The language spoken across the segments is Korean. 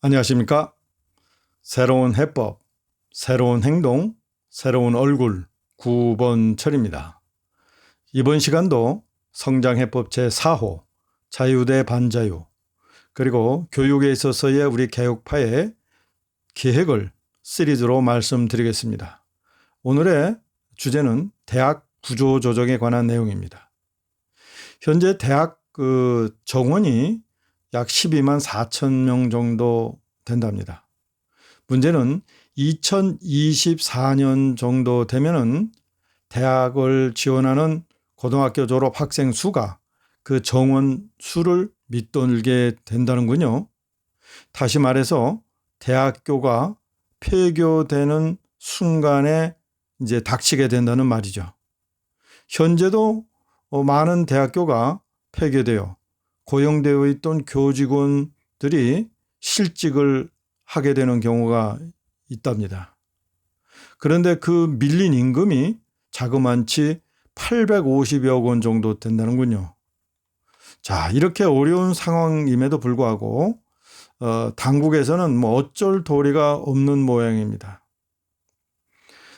안녕하십니까? 새로운 해법, 새로운 행동, 새로운 얼굴 9번 철입니다. 이번 시간도 성장해법 제4호 자유 대 반자유 그리고 교육에 있어서의 우리 개혁파의 기획을 시리즈로 말씀드리겠습니다. 오늘의 주제는 대학 구조조정에 관한 내용입니다. 현재 대학 정원이 약 12만 4천 명 정도 된답니다. 문제는 2024년 정도 되면은 대학을 지원하는 고등학교 졸업 학생 수가 그 정원 수를 밑돌게 된다는군요. 다시 말해서 대학교가 폐교되는 순간에 이제 닥치게 된다는 말이죠. 현재도 많은 대학교가 폐교되어 고용되어 있던 교직원들이 실직을 하게 되는 경우가 있답니다. 그런데 그 밀린 임금이 자그만치 850여 원 정도 된다는군요. 자, 이렇게 어려운 상황임에도 불구하고 당국에서는 어쩔 도리가 없는 모양입니다.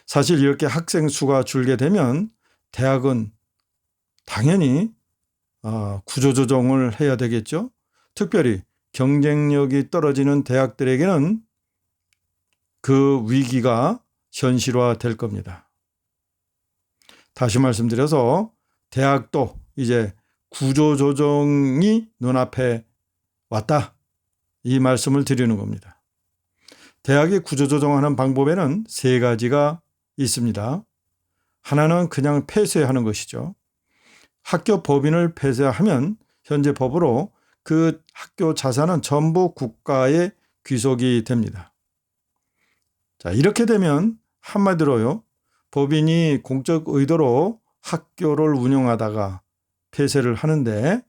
사실 이렇게 학생 수가 줄게 되면 대학은 당연히 구조조정을 해야 되겠죠. 특별히 경쟁력이 떨어지는 대학들에게는 그 위기가 현실화될 겁니다. 다시 말씀드려서 대학도 이제 구조조정이 눈앞에 왔다. 이 말씀을 드리는 겁니다. 대학이 구조조정하는 방법에는 세 가지가 있습니다. 하나는 그냥 폐쇄하는 것이죠. 학교 법인을 폐쇄하면 현재 법으로 그 학교 자산은 전부 국가에 귀속이 됩니다. 자, 이렇게 되면 한마디로요, 법인이 공적 의도로 학교를 운영하다가 폐쇄를 하는데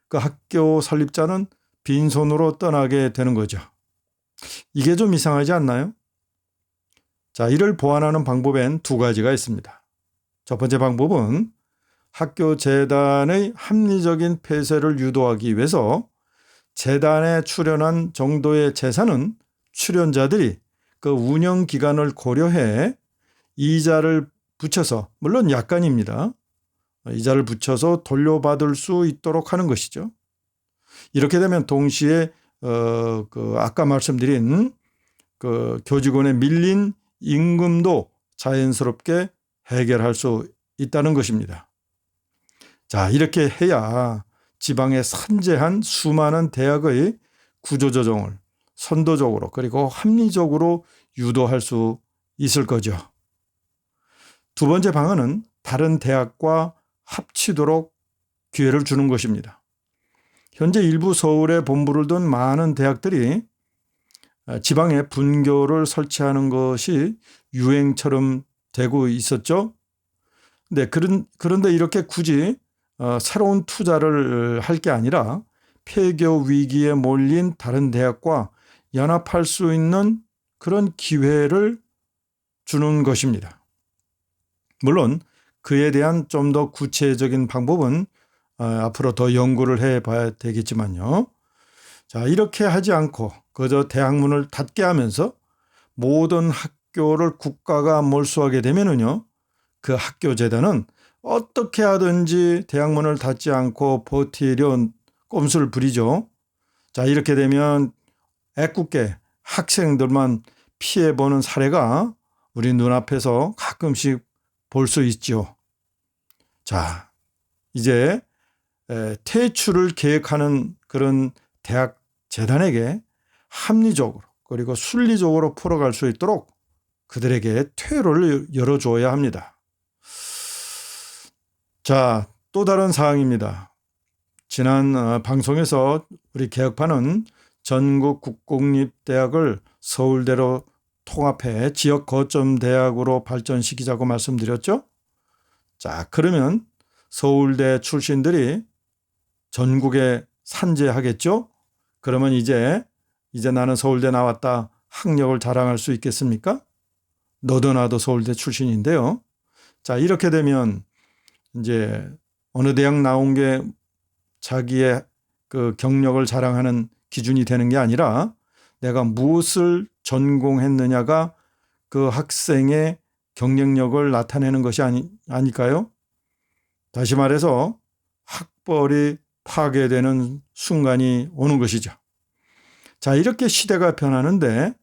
그 학교 설립자는 빈손으로 떠나게 되는 거죠. 이게 좀 이상하지 않나요? 자, 이를 보완하는 방법엔 두 가지가 있습니다. 첫 번째 방법은 학교 재단의 합리적인 폐쇄를 유도하기 위해서 재단에 출연한 정도의 재산은 출연자들이 그 운영 기간을 고려해 이자를 붙여서, 물론 약간입니다. 이자를 붙여서 돌려받을 수 있도록 하는 것이죠. 이렇게 되면 동시에 아까 말씀드린 그 교직원의 밀린 임금도 자연스럽게 해결할 수 있다는 것입니다. 자, 이렇게 해야 지방에 산재한 수많은 대학의 구조조정을 선도적으로 그리고 합리적으로 유도할 수 있을 거죠. 두 번째 방안은 다른 대학과 합치도록 기회를 주는 것입니다. 현재 일부 서울에 본부를 둔 많은 대학들이 지방에 분교를 설치하는 것이 유행처럼 되고 있었죠. 네, 그런데 이렇게 굳이 새로운 투자를 할 게 아니라 폐교 위기에 몰린 다른 대학과 연합할 수 있는 그런 기회를 주는 것입니다. 물론 그에 대한 좀 더 구체적인 방법은 앞으로 더 연구를 해봐야 되겠지만요. 자, 이렇게 하지 않고 그저 대학문을 닫게 하면서 모든 학교를 국가가 몰수하게 되면은요, 그 학교 재단은 어떻게 하든지 대학문을 닫지 않고 버티려 꼼수를 부리죠. 자, 이렇게 되면 애꿎게 학생들만 피해보는 사례가 우리 눈앞에서 가끔씩 볼 수 있죠. 자, 이제 퇴출을 계획하는 그런 대학 재단에게 합리적으로 그리고 순리적으로 풀어갈 수 있도록 그들에게 퇴로를 열어줘야 합니다. 자, 또 다른 사항입니다. 지난 방송에서 우리 개혁파는 전국 국공립대학을 서울대로 통합해 지역 거점 대학으로 발전시키자고 말씀드렸죠. 자, 그러면 서울대 출신들이 전국에 산재하겠죠. 그러면 이제 나는 서울대 나왔다 학력을 자랑할 수 있겠습니까? 너도 나도 서울대 출신인데요. 자, 이렇게 되면 이제 어느 대학 나온 게 자기의 그 경력을 자랑하는 기준이 되는 게 아니라 내가 무엇을 전공했느냐가 그 학생의 경쟁력을 나타내는 것이 아닐까요? 다시 말해서 학벌이 파괴되는 순간이 오는 것이죠. 자, 이렇게 시대가 변하는데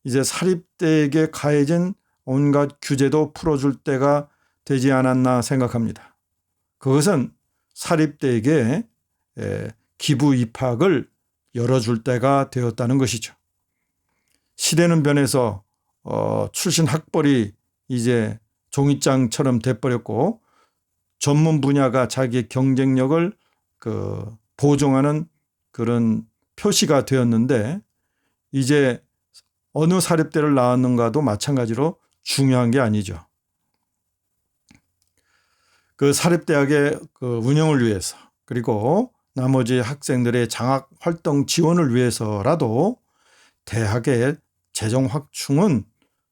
이제 사립대에게 가해진 온갖 규제도 풀어줄 때가 되지 않았나 생각합니다. 그것은 사립대에게 기부 입학을 열어줄 때가 되었다는 것이죠. 시대는 변해서 출신 학벌이 이제 종이장처럼 돼버렸고 전문 분야가 자기의 경쟁력을 보증하는 그런 표시가 되었는데 이제 어느 사립대를 나왔는가도 마찬가지로 중요한 게 아니죠. 그 사립대학의 그 운영을 위해서 그리고 나머지 학생들의 장학 활동 지원을 위해서라도 대학의 재정 확충은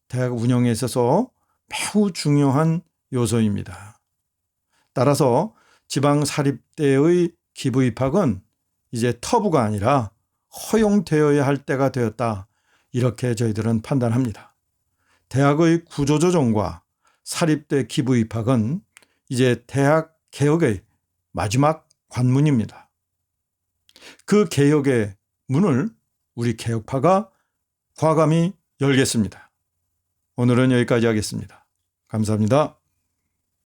대학 운영에 있어서 매우 중요한 요소입니다. 따라서 지방 사립대의 기부 입학은 이제 터부가 아니라 허용되어야 할 때가 되었다. 이렇게 저희들은 판단합니다. 대학의 구조조정과 사립대 기부 입학은 이제 대학 개혁의 마지막 관문입니다. 그 개혁의 문을 우리 개혁파가 과감히 열겠습니다. 오늘은 여기까지 하겠습니다. 감사합니다.